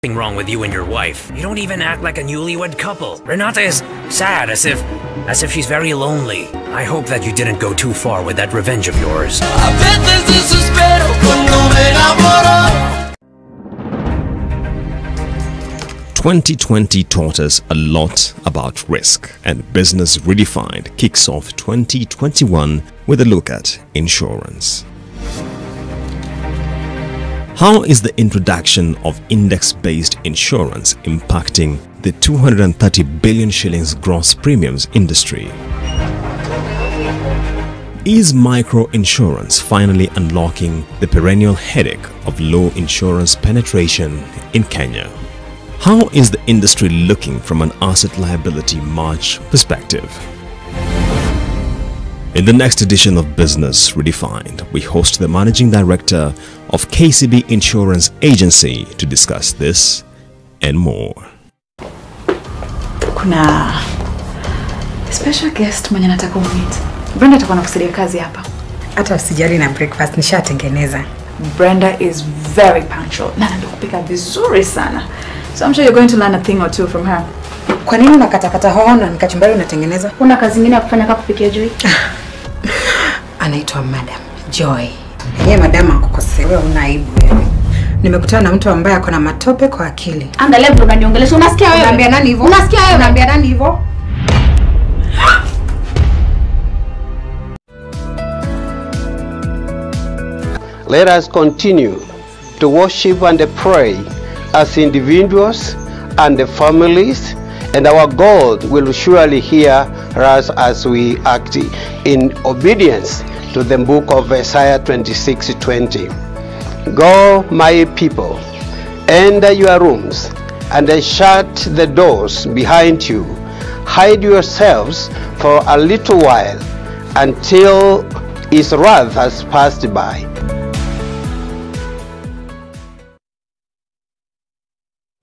Nothing wrong with you and your wife. You don't even act like a newlywed couple. Renata is sad, as if she's very lonely. I hope that you didn't go too far with that revenge of yours. 2020 taught us a lot about risk, and Business Redefined kicks off 2021 with a look at insurance. How is the introduction of index-based insurance impacting the 230 billion shillings gross premiums industry? Is micro-insurance finally unlocking the perennial headache of low insurance penetration in Kenya? How is the industry looking from an asset liability match perspective? In the next edition of Business Redefined, we host the Managing Director of KCB Insurance Agency to discuss this and more. Kuna special guest mwenye nataka kummeet. Brenda atakuwa anakusaidia kazi hapa. Hata usijali na breakfast nishatengeneza. Brenda is very punctual. Na anajua kupika vizuri sana. So I'm sure you're going to learn a thing or two from her. Kwa nini unakatakata hoho na nikachumbari unatengeneza? Una kazi nyingine ya kufanya kama kupikia Joy? Anaitwa Madam Joy. Yeye madam akukosea, wewe una aibu wewe. Nimekutana na mtu ambaye akona matope kwa akili. Angalia bro unaniongelesha. Unasikia wewe? Unaambia nani hivyo? Unasikia wewe? Unaambia nani hivyo? Let us continue to worship and pray as individuals and families, and our God will surely hear us as we act in obedience to the book of Isaiah 26:20. Go, my people, enter your rooms and shut the doors behind you. Hide yourselves for a little while until his wrath has passed by.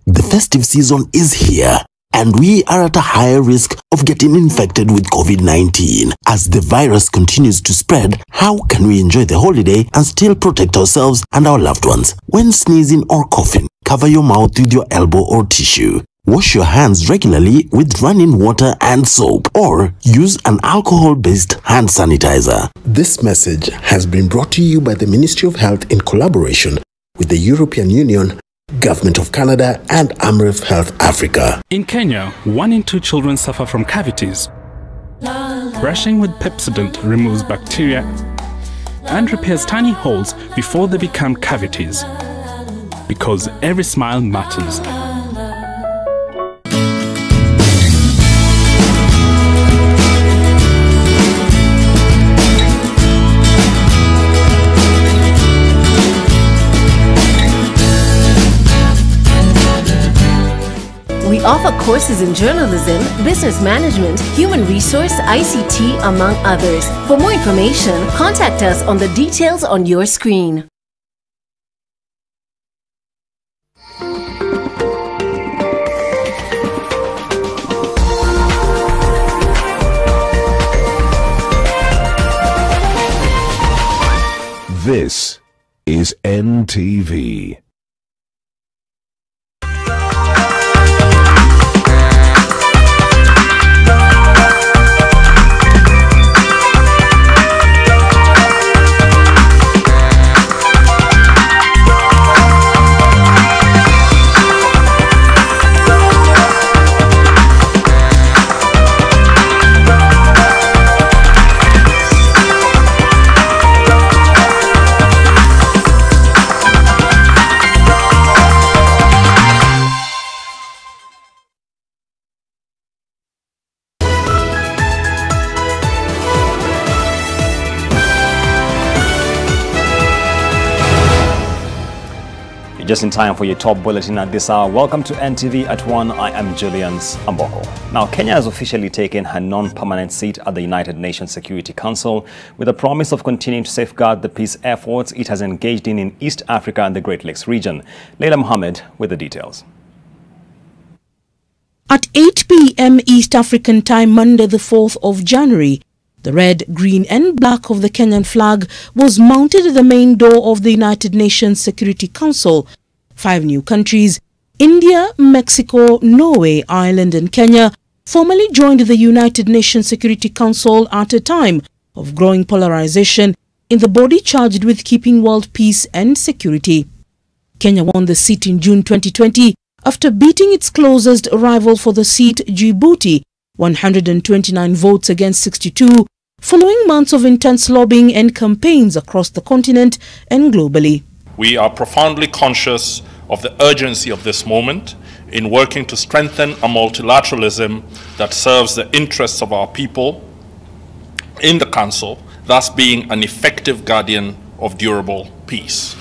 The festive season is here, and we are at a higher risk of getting infected with COVID-19. As the virus continues to spread, how can we enjoy the holiday and still protect ourselves and our loved ones? When sneezing or coughing, cover your mouth with your elbow or tissue. Wash your hands regularly with running water and soap, or use an alcohol-based hand sanitizer. This message has been brought to you by the Ministry of Health in collaboration with the European Union, Government of Canada and Amref Health Africa. In Kenya, 1 in 2 children suffer from cavities. Brushing with Pepsodent removes bacteria and repairs tiny holes before they become cavities. Because every smile matters. We offer courses in journalism, business management, human resource, ICT, among others. For more information, contact us on the details on your screen. This is NTV. Just in time for your top bulletin at this hour. Welcome to NTV at 1. I am Julians Amboko. Now, Kenya has officially taken her non-permanent seat at the United Nations Security Council with a promise of continuing to safeguard the peace efforts it has engaged in East Africa and the Great Lakes region. Leila Mohammed with the details. At 8 p.m. East African time, Monday the 4th of January, the red, green and black of the Kenyan flag was mounted at the main door of the United Nations Security Council. 5 new countries, India, Mexico, Norway, Ireland and Kenya formally joined the United Nations Security Council at a time of growing polarization in the body charged with keeping world peace and security. Kenya won the seat in June 2020 after beating its closest rival for the seat, Djibouti, 129 votes against 62, following months of intense lobbying and campaigns across the continent and globally. We are profoundly conscious of the urgency of this moment in working to strengthen a multilateralism that serves the interests of our people in the Council, thus being an effective guardian of durable peace.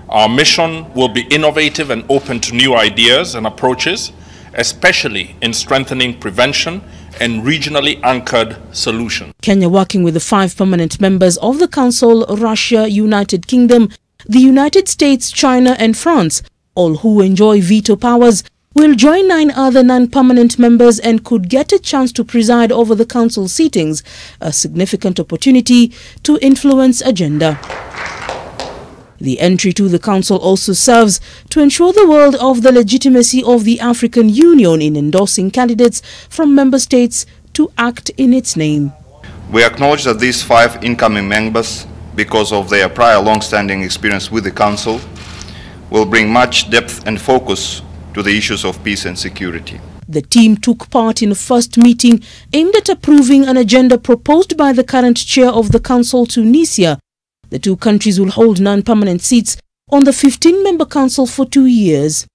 Our mission will be innovative and open to new ideas and approaches, especially in strengthening prevention and regionally anchored solutions. Kenya, working with the 5 permanent members of the Council, Russia, United Kingdom, the United States, China and France, all who enjoy veto powers, will join 9 other non-permanent members and could get a chance to preside over the Council sittings, a significant opportunity to influence agenda. The entry to the Council also serves to ensure the world of the legitimacy of the African Union in endorsing candidates from member states to act in its name. We acknowledge that these 5 incoming members, because of their prior long-standing experience with the Council, will bring much depth and focus to the issues of peace and security. The team took part in a first meeting aimed at approving an agenda proposed by the current chair of the Council, Tunisia. The 2 countries will hold non-permanent seats on the 15-member Council for 2 years.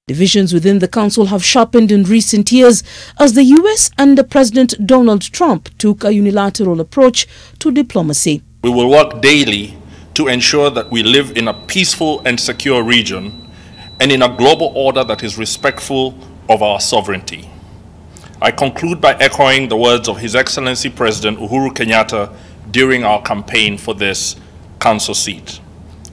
Divisions within the Council have sharpened in recent years as the US under President Donald Trump took a unilateral approach to diplomacy. We will work daily to ensure that we live in a peaceful and secure region and in a global order that is respectful of our sovereignty. I conclude by echoing the words of His Excellency President Uhuru Kenyatta during our campaign for this Council seat.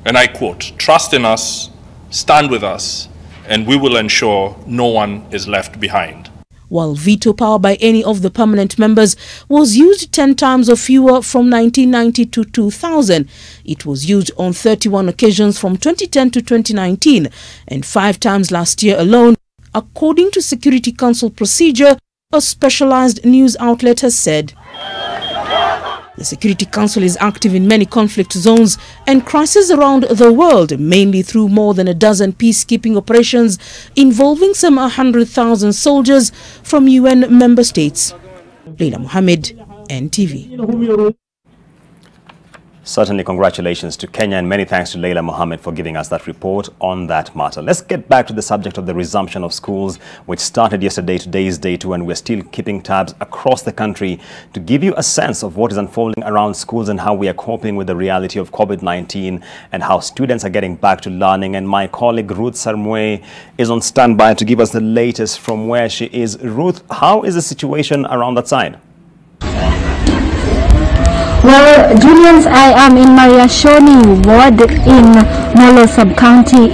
And I quote, "Trust in us, stand with us, and we will ensure no one is left behind." While veto power by any of the permanent members was used 10 times or fewer from 1990 to 2000, it was used on 31 occasions from 2010 to 2019 and 5 times last year alone, according to Security Council procedure, a specialized news outlet has said. The Security Council is active in many conflict zones and crises around the world, mainly through more than a dozen peacekeeping operations involving some 100,000 soldiers from UN member states. Leila Mohammed, NTV. Certainly congratulations to Kenya and many thanks to Leila Mohammed for giving us that report on that matter. Let's get back to the subject of the resumption of schools, which started yesterday. Today's day 2, and we're still keeping tabs across the country to give you a sense of what is unfolding around schools and how we are coping with the reality of COVID-19 and how students are getting back to learning. And my colleague Ruth Sarmwe is on standby to give us the latest from where she is. Ruth, how is the situation around that side? Well, Julians, I am in Mariashoni ward in Molo sub-county.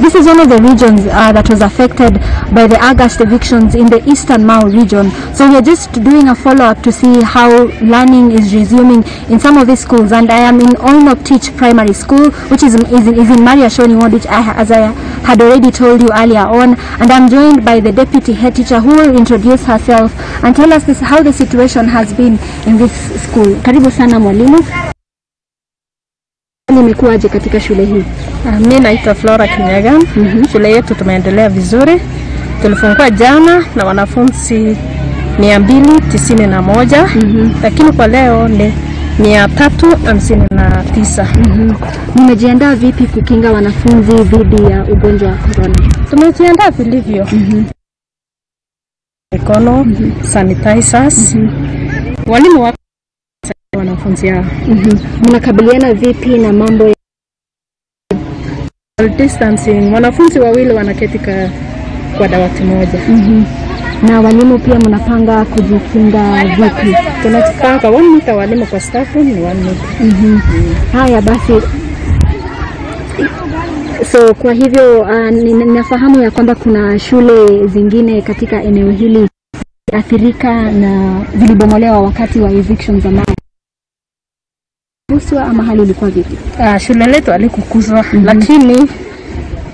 This is one of the regions that was affected by the August evictions in the Eastern Mau region. So we are just doing a follow-up to see how learning is resuming in some of these schools. And I am in Olnoptich Primary School, which is in Mariashoni ward, which as I had already told you earlier on. And I'm joined by the deputy head teacher who will introduce herself and tell us how the situation has been in this school. Karibu sana mwalimu. Nimekuaje katika shule hii? Mimi naitwa Flora Kinyaga. Shule yetu tumeendelea vizuri. Tulifungua jana na wanafunzi 291, lakini kwa leo ni 359. Mmejiandaa vipi kukinga wanafunzi dhidi ya ugonjwa wa corona? Tumejiandaa vilivyo. Mikono, sanitizers. Walimu wa wanafunzi hao. Mnakabiliana vipi na mambo ya distancing? Wanafunzi wawili wanaketi kwa dawati moja. Na walimu pia mnapanga kujikinga vipi? Tunapanga 1 meter, walimu kwa staff ni 1 meter. Haya basi. So kwa hivyo ninafahamu ya kwamba kuna shule zingine katika eneo hili athirika na zilibomolewa wakati wa evictions za Mau. Ama hali ilikuwa vipi? Shule letu alikukuzwa, lakini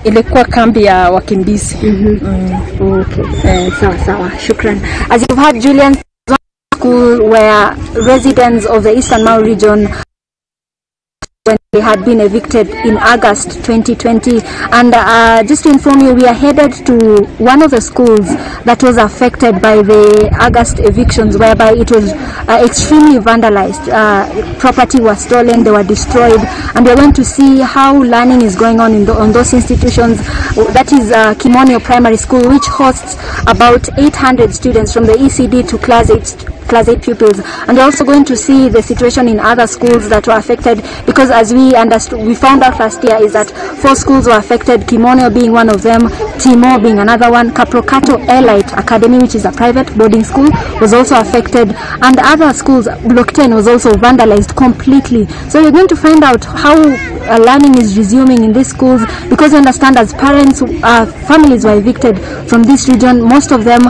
ilikuwa kambi ya wakimbizi. Okay. Sawa. Shukran. As you've heard, Julian, school where residents of the Eastern Mau region when they had been evicted in August 2020, and just to inform you, we are headed to one of the schools that was affected by the August evictions, whereby it was extremely vandalized. Property was stolen, they were destroyed, and we are going to see how learning is going on on those institutions. That is Kimonio Primary School, which hosts about 800 students from the ECD to Class 8 pupils, and we're also going to see the situation in other schools that were affected, because as we found out last year is that 4 schools were affected, Kimonio being one of them, Timor being another one, Caprocato Elite Academy, which is a private boarding school, was also affected, and other schools, Block 10 was also vandalized completely. So we're going to find out how learning is resuming in these schools, because we understand as parents, families were evicted from this region. Most of them,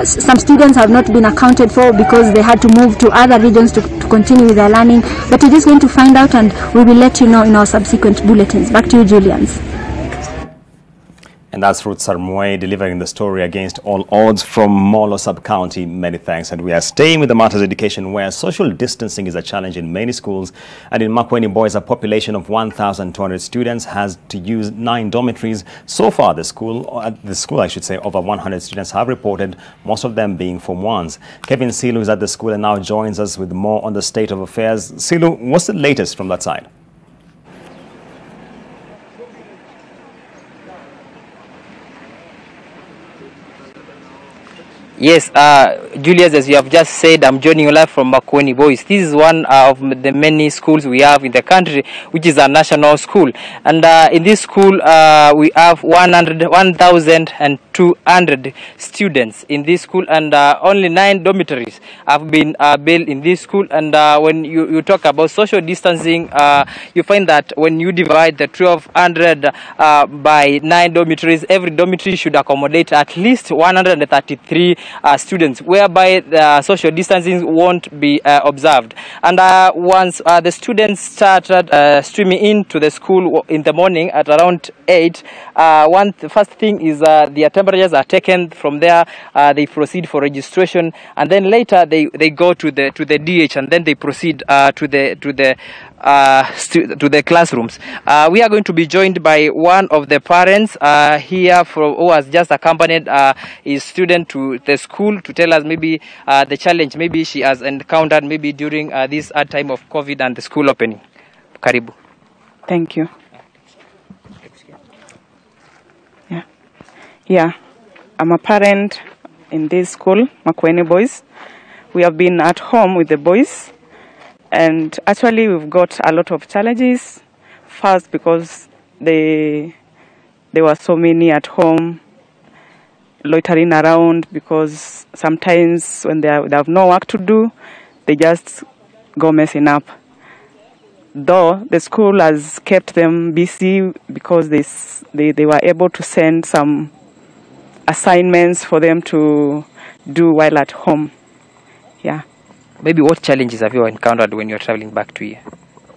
some students have not been accounted for because they had to move to other regions to continue with their learning. But we're just going to find out, and we will let you know in our subsequent bulletins. Back to you, Julians. And that's Ruth Sarmoe delivering the story against all odds from Molo Sub-County. Many thanks. And we are staying with the matters of education, where social distancing is a challenge in many schools. And in Makueni Boys, a population of 1,200 students has to use 9 dormitories. So far, the school, over 100 students have reported, most of them being Form 1s. Kevin Silu is at the school and now joins us with more on the state of affairs. Silu, what's the latest from that side? Yes, Julius, as you have just said, I'm joining you live from Makueni Boys. This is one of the many schools we have in the country, which is a national school. And in this school, we have 1,200 students in this school, and only 9 dormitories have been built in this school. And when you talk about social distancing, you find that when you divide the 1,200 by 9 dormitories, every dormitory should accommodate at least 133 students, whereby the social distancing won't be observed. And once the students started streaming into the school in the morning at around 8, the first thing is their temperatures are taken. From there, they proceed for registration, and then later they go to the DH, and then they proceed to the classrooms. We are going to be joined by one of the parents here who has just accompanied his student to the school to tell us maybe the challenge maybe she has encountered maybe during this hard time of COVID and the school opening. Karibu. Thank you. Yeah, I'm a parent in this school, Makueni Boys. We have been at home with the boys, and actually we've got a lot of challenges. First, because there were so many at home loitering around, because sometimes when they have no work to do, they just go messing up. Though the school has kept them busy because they were able to send some assignments for them to do while at home. Yeah. Maybe what challenges have you encountered when you're traveling back to here?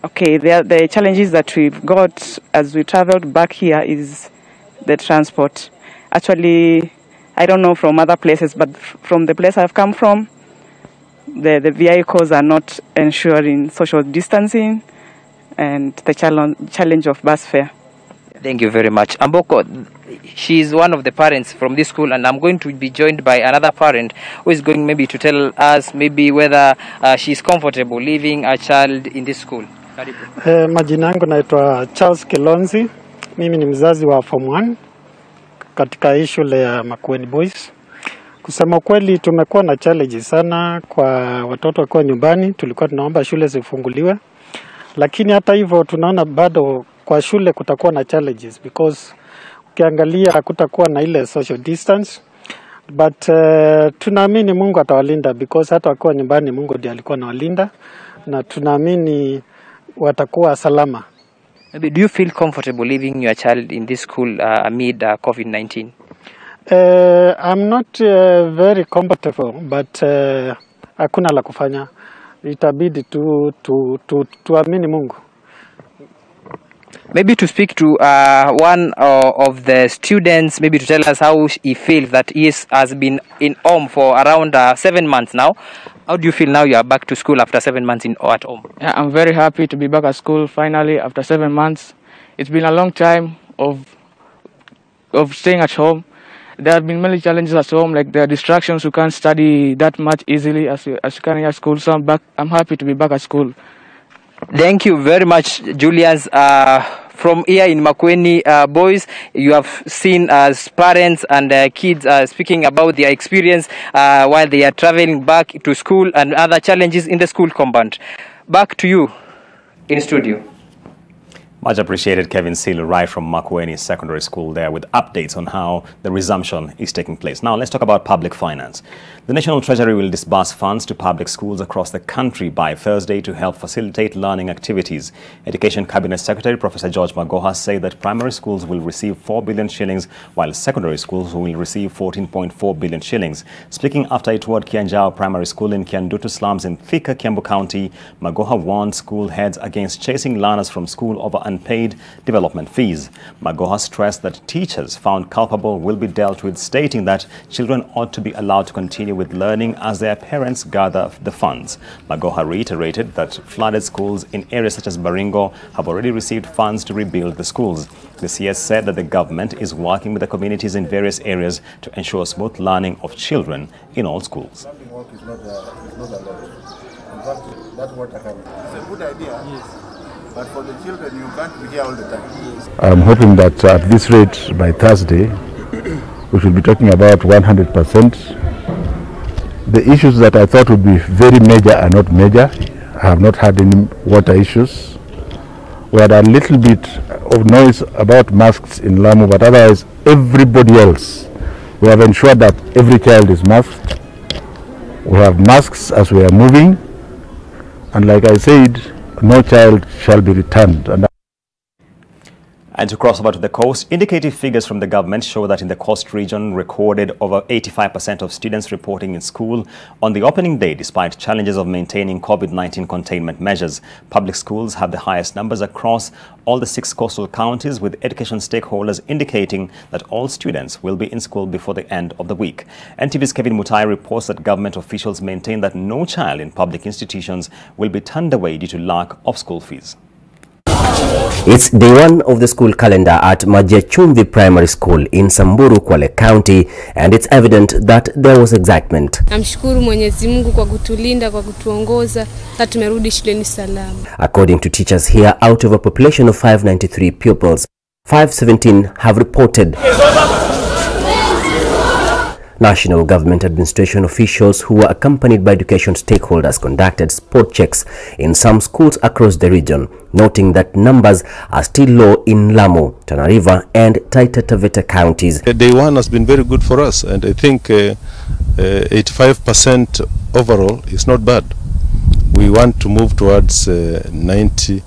Okay, the challenges that we've got as we traveled back here is the transport. Actually, I don't know from other places, but from the place I've come from, the vehicles are not ensuring social distancing and the challenge of bus fare. Thank you very much. Amboko, she is one of the parents from this school, and I'm going to be joined by another parent who is going maybe to tell us maybe whether she is comfortable leaving a child in this school. Majina yangu naitwa Charles Kilonzi. Mimi ni mzazi wa Form 1 katika hii shule ya Makueni Boys. Kusema kweli tumekuwa na challenges sana kwa watoto wakiwa nyumbani. Tulikuwa tunaomba shule zifunguliwe. Lakini hata hivyo tunaona bado kwa shule kutakuwa na challenges, because ukiangalia hakutakuwa na ile social distance. But tunaamini Mungu atawalinda, because hata wakiwa nyumbani Mungu ndiye alikuwa anawalinda, na tunaamini watakuwa salama. Maybe do you feel comfortable leaving your child in this school amid COVID-19? I'm not very comfortable, but hakuna la kufanya. Itabidi tuamini Mungu. Maybe to speak to one of the students, maybe to tell us how he feels that he has been in home for around 7 months now. How do you feel now you are back to school after 7 months at home? Yeah, I'm very happy to be back at school finally after 7 months. It's been a long time of staying at home. There have been many challenges at home, like there are distractions. You can't study that much easily as you can at school. So I'm happy to be back at school. Thank you very much, Julians. From here in Makueni Boys, you have seen as parents and kids speaking about their experience while they are traveling back to school and other challenges in the school compound. Back to you in studio. Much appreciated, Kevin Seal, right from Makueni Secondary School there with updates on how the resumption is taking place. Now, let's talk about public finance. The National Treasury will disburse funds to public schools across the country by Thursday to help facilitate learning activities. Education Cabinet Secretary Professor George Magoha said that primary schools will receive 4 billion shillings, while secondary schools will receive 14.4 billion shillings. Speaking after it toured Kianjao Primary School in Kiandutu slums in Thika, Kiambu County, Magoha warned school heads against chasing learners from school over unpaid development fees. Magoha stressed that teachers found culpable will be dealt with, stating that children ought to be allowed to continue with learning as their parents gather the funds. Magoha reiterated that flooded schools in areas such as Baringo have already received funds to rebuild the schools. The CS said that the government is working with the communities in various areas to ensure smooth learning of children in all schools. Work is not allowed. In fact, that water can. It's a good idea. Yes. But for the children, you can't be here all the time. Yes. I'm hoping that at this rate, by Thursday, we should be talking about 100%. The issues that I thought would be very major are not major. I have not had any water issues. We had a little bit of noise about masks in Lamu, but otherwise, everybody else, we have ensured that every child is masked. We have masks as we are moving. And like I said, no child shall be returned. And to cross over to the coast, indicative figures from the government show that in the coast region recorded over 85% of students reporting in school on the opening day despite challenges of maintaining COVID-19 containment measures. Public schools have the highest numbers across all the 6 coastal counties, with education stakeholders indicating that all students will be in school before the end of the week. NTV's Kevin Mutai reports that government officials maintain that no child in public institutions will be turned away due to lack of school fees. It's day 1 of the school calendar at Majechumvi Primary School in Samburu, Kwale County, and it's evident that there was excitement. Namshukuru Mwenyezi Mungu kwa kutulinda, kwa kutuongoza, na tumerudi shuleni salama. According to teachers here, out of a population of 593 pupils, 517 have reported. National government administration officials who were accompanied by education stakeholders conducted spot checks in some schools across the region, noting that numbers are still low in Lamu, Tana River and Taita Taveta counties. Day 1 has been very good for us, and I think 85% overall is not bad. We want to move towards 90,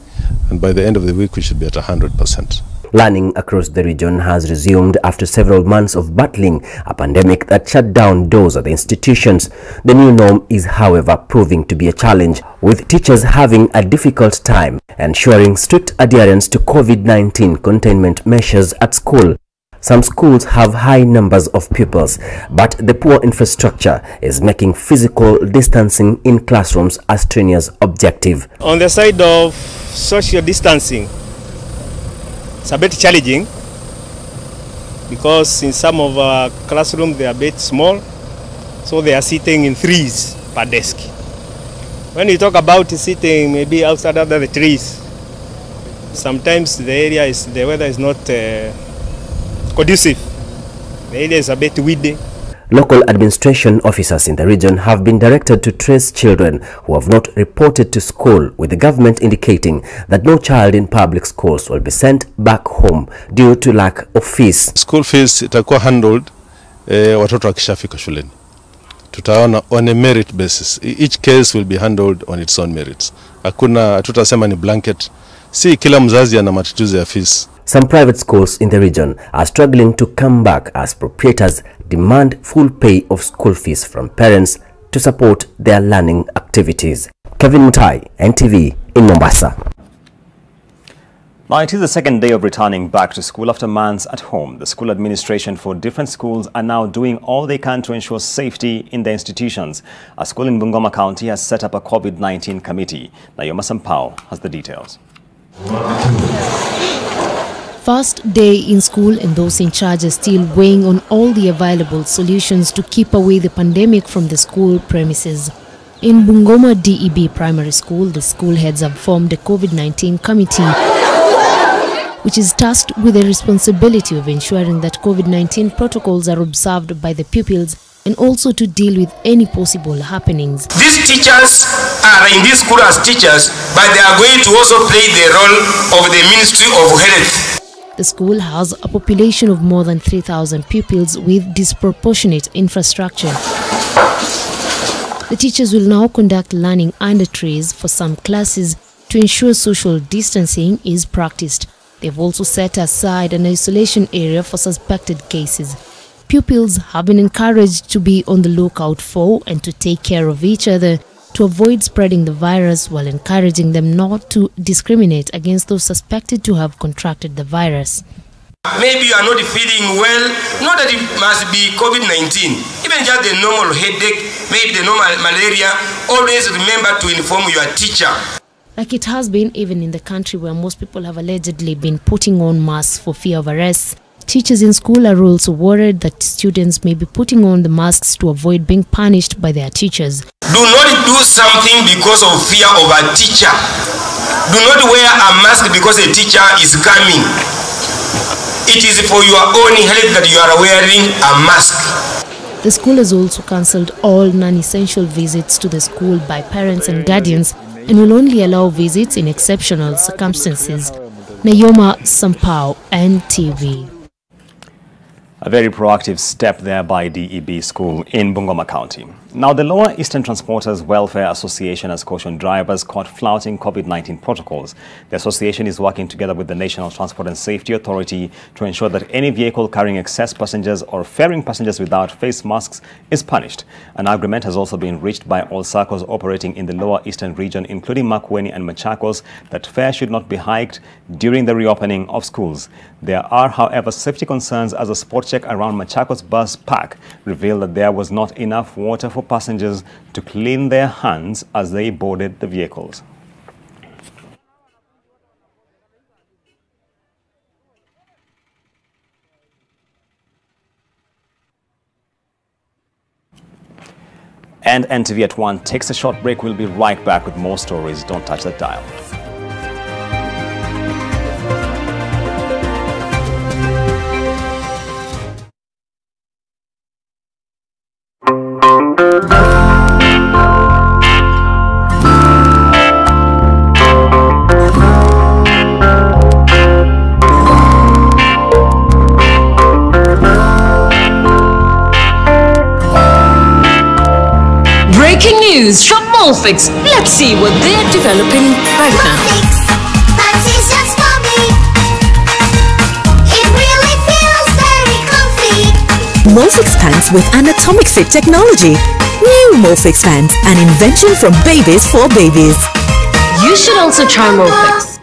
and by the end of the week we should be at 100%. Learning across the region has resumed after several months of battling a pandemic that shut down doors at the institutions. The new norm is, however, proving to be a challenge, with teachers having a difficult time ensuring strict adherence to COVID-19 containment measures at school. Some schools have high numbers of pupils, but the poor infrastructure is making physical distancing in classrooms a strenuous objective. On the side of social distancing, it's a bit challenging because in some of our classrooms they are a bit small, so they are sitting in 3s per desk. When you talk about sitting maybe outside under the trees, sometimes the weather is not conducive. The area is a bit weedy. Local administration officers in the region have been directed to trace children who have not reported to school, with the government indicating that no child in public schools will be sent back home due to lack of fees. School fees itakuwa handled watoto wakishafika shuleni. Tutaona on a merit basis. Each case will be handled on its own merits. Hakuna tutasema ni blanket. Si kila mzazi ana matatizo ya fees. Some private schools in the region are struggling to come back as proprietors demand full pay of school fees from parents to support their learning activities. Kevin Mutai, NTV in Mombasa. Now, it is the second day of returning back to school after months at home. The school administration for different schools are now doing all they can to ensure safety in their institutions. A school in Bungoma County has set up a COVID-19 committee. Nayoma Sampao has the details. First day in school, and those in charge are still weighing on all the available solutions to keep away the pandemic from the school premises. In Bungoma DEB Primary School, the school heads have formed a COVID-19 committee, which is tasked with the responsibility of ensuring that COVID-19 protocols are observed by the pupils and also to deal with any possible happenings. These teachers are in this school as teachers, but they are going to also play the role of the Ministry of Health. The school has a population of more than 3,000 pupils with disproportionate infrastructure. The teachers will now conduct learning under trays for some classes to ensure social distancing is practiced. They've also set aside an isolation area for suspected cases. Pupils have been encouraged to be on the lookout for and to take care of each other to avoid spreading the virus, while encouraging them not to discriminate against those suspected to have contracted the virus. Maybe you are not feeling well, not that it must be COVID-19, even just the normal headache, maybe the normal malaria. Always remember to inform your teacher. Like it has been even in the country where most people have allegedly been putting on masks for fear of arrest, teachers in school are also worried that students may be putting on the masks to avoid being punished by their teachers. Do not do something because of fear of a teacher. Do not wear a mask because a teacher is coming. It is for your own health that you are wearing a mask. The school has also cancelled all non-essential visits to the school by parents and guardians and will only allow visits in exceptional circumstances. Nayoma Sampao, NTV. A very proactive step there by DEB School in Bungoma County. Now, the Lower Eastern Transporters Welfare Association has cautioned drivers caught flouting COVID-19 protocols. The association is working together with the National Transport and Safety Authority to ensure that any vehicle carrying excess passengers or ferrying passengers without face masks is punished. An agreement has also been reached by all circles operating in the Lower Eastern region, including Makueni and Machakos, that fare should not be hiked during the reopening of schools. There are, however, safety concerns as a spot check around Machakos bus park revealed that there was not enough water for passengers to clean their hands as they boarded the vehicles. And NTV at 1 takes a short break. We'll be right back with more stories. Don't touch that dial. Breaking news from Molfix. Let's see what they're developing right now. That is just for me. It really feels very comfy. Molfix pants with anatomic fit technology. New Molfix pants, an invention from babies for babies. You should also try Molfix.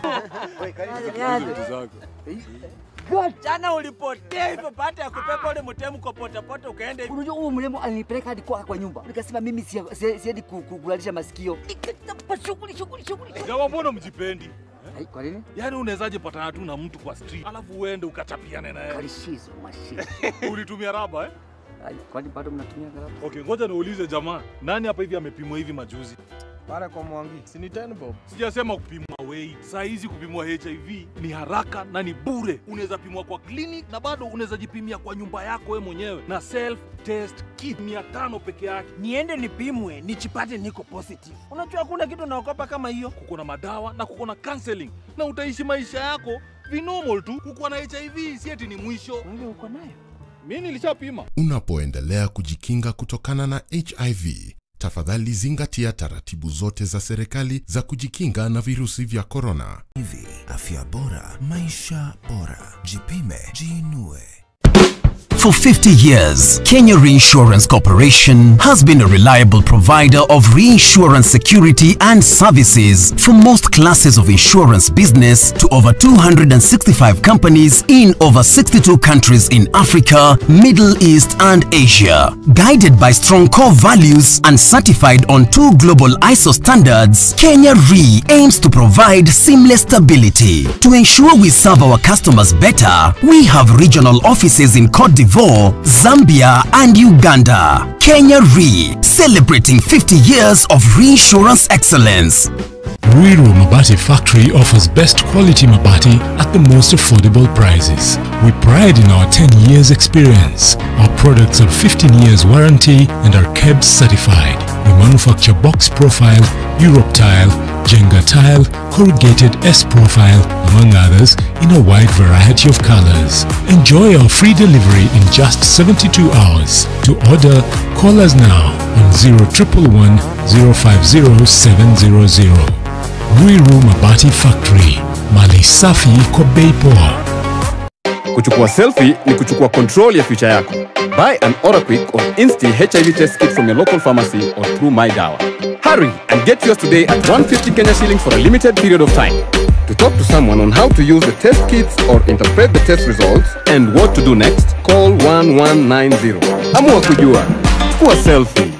Jana ulipotea hivyo baada ya kupepa ule mtemu kwa potapota ukaenda hivyo. Unajua huyu mrembo alinipeleka hadi kwa nyumba. Nikasema mimi siedi kugulalisha masikio. Nikatapa shughuli. Jawa mbona mjipendi? Hai, kwa nini? Yaani unawezaje patana tu na mtu kwa street alafu uende ukachapiane naye? Kalishizo mashine. Ulitumia raba eh? Hai, kwani bado mnatumia raba? Okay, ngoja niulize jamaa. Nani hapa hivi amepimwa hivi majuzi? Pale kwa Mwangi. Si ni 10 bob. Sijasema kupimwa weight. Saa hizi kupimwa HIV ni haraka na ni bure. Unaweza pimwa kwa clinic na bado unaweza jipimia kwa nyumba yako wewe mwenyewe na self test kit 500 peke yake. Niende nipimwe, nichipate niko positive. Unajua hakuna kitu naogopa kama hiyo. Kuko na madawa na kuko na counseling na utaishi maisha yako normal tu. Kuko na HIV si eti ni mwisho. Wewe uko nayo? Mimi nilishapima. Unapoendelea kujikinga kutokana na HIV, tafadhali zingatia taratibu zote za serikali za kujikinga na virusi vya corona. Afya bora, maisha bora. Jipime, jiinue. For 50 years, Kenya Reinsurance Corporation has been a reliable provider of reinsurance security and services for most classes of insurance business to over 265 companies in over 62 countries in Africa, Middle East and Asia. Guided by strong core values and certified on 2 global ISO standards, Kenya Re aims to provide seamless stability. To ensure we serve our customers better, we have regional offices in Cote d'Ivoire, Zambia and Uganda. Kenya Re, celebrating 50 years of reinsurance excellence. Ruiru Mabati Factory offers best quality Mabati at the most affordable prices. We pride in our 10 years experience. Our products have 15 years warranty and are KEBS certified. We manufacture box profile, Europe tile, Jenga tile, corrugated S-profile, among others, in a wide variety of colors. Enjoy our free delivery in just 72 hours. To order, call us now on 0111 050 700. Ruiru Mabati Factory, mali safi kwa bei poa. Kuchukua selfie ni kuchukua control ya future yako. Buy an Quick or Insti HIV test kit from your local pharmacy or through MyDawa. Hurry and get yours today at 150 Kenya shillings for a limited period of time. To talk to someone on how to use the test kits or interpret the test results and what to do next, call 1190. Amua kujua. Chukua selfie.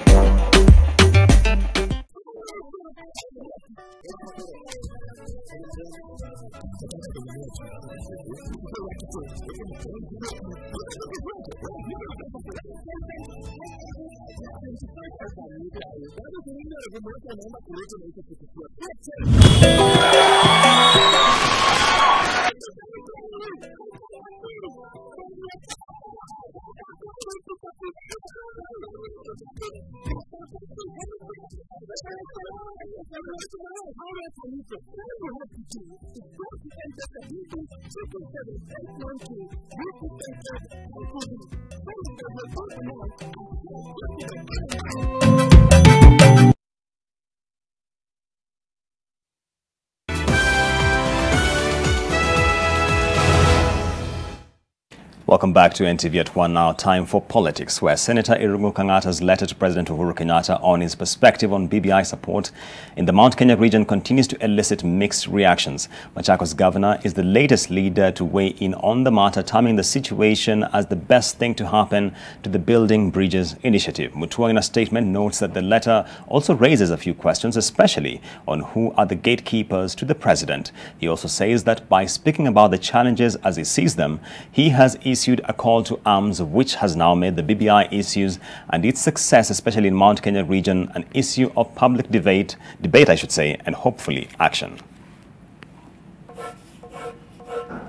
Welcome back to NTV at 1 now. Time for politics, where Senator Irungu Kang'ata's letter to President Uhuru Kenyatta on his perspective on BBI support in the Mount Kenya region continues to elicit mixed reactions. Machakos governor is the latest leader to weigh in on the matter, terming the situation as the best thing to happen to the Building Bridges initiative. Mutua, in a statement, notes that the letter also raises a few questions, especially on who are the gatekeepers to the president. He also says that by speaking about the challenges as he sees them, he has issued a call to arms, which has now made the BBI issues and its success, especially in Mount Kenya region, an issue of public debate, I should say, and hopefully action.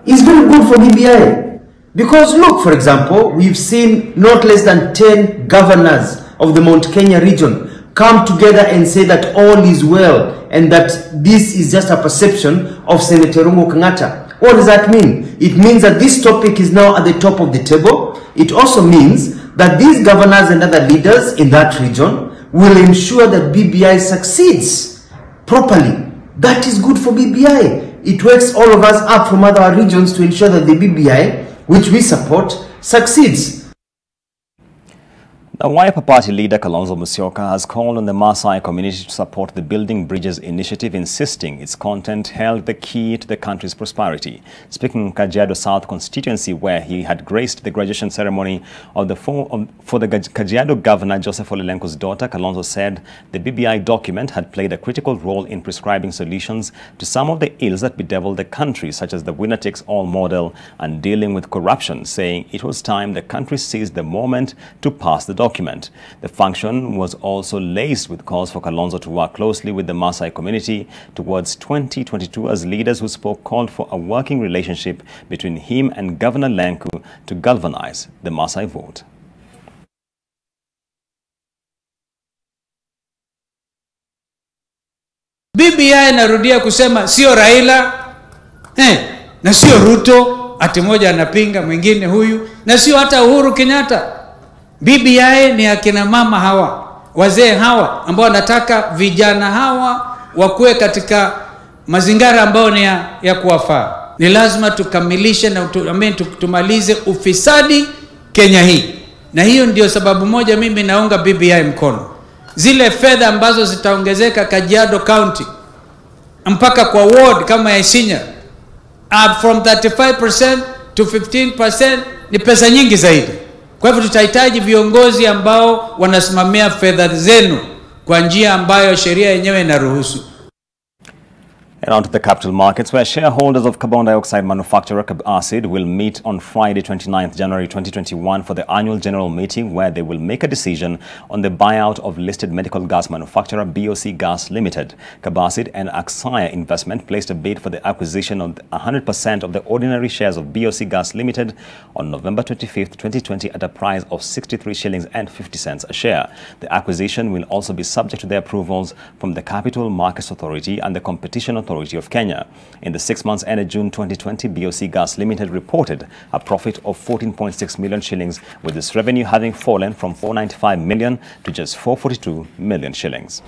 It's very good for BBI because look, for example, we've seen not less than 10 governors of the Mount Kenya region come together and say that all is well and that this is just a perception of Senator Irungu Kang'ata. What does that mean? It means that this topic is now at the top of the table. It also means that these governors and other leaders in that region will ensure that BBI succeeds properly. That is good for BBI. It wakes all of us up from other regions to ensure that the BBI, which we support, succeeds. The Wiper Party leader Kalonzo Musyoka has called on the Maasai community to support the Building Bridges initiative, insisting its content held the key to the country's prosperity. Speaking in Kajiado South constituency, where he had graced the graduation ceremony for the Kajiado governor Joseph Olelenko's daughter, Kalonzo said the BBI document had played a critical role in prescribing solutions to some of the ills that bedevil the country, such as the winner-takes-all model and dealing with corruption, saying it was time the country seized the moment to pass the document. The function was also laced with calls for Kalonzo to work closely with the Maasai community towards 2022, as leaders who spoke called for a working relationship between him and Governor Lenku to galvanize the Maasai vote. BBI narudia kusema sio Raila na sio Ruto, ati moja anapinga mwingine huyu, na sio hata Uhuru Kenyatta. BBI ni akina mama hawa, wazee hawa ambao wanataka vijana hawa wakuwe katika mazingara ambao ni ya kuwafaa. Ni lazima tukamilishe na tumalize ufisadi Kenya hii. Na hiyo ndio sababu moja mimi naunga BBI mkono. Zile fedha ambazo zitaongezeka Kajiado County mpaka kwa ward kama ya Isinya, from 35% to 15% ni pesa nyingi zaidi. Kwa hivyo tutahitaji viongozi ambao wanasimamia fedha zenu kwa njia ambayo sheria yenyewe inaruhusu. And on to the capital markets, where shareholders of carbon dioxide manufacturer Acid will meet on Friday, 29th January 2021 for the annual general meeting, where they will make a decision on the buyout of listed medical gas manufacturer BOC Gas Limited. Acid and Axaya Investment placed a bid for the acquisition of 100% of the ordinary shares of BOC Gas Limited on November 25th, 2020 at a price of 63 shillings and 50 cents a share. The acquisition will also be subject to the approvals from the Capital Markets Authority and the Competition Authority of Kenya. In the 6 months ended June 2020, BOC Gas Limited reported a profit of 14.6 million shillings, with its revenue having fallen from 495 million to just 442 million shillings.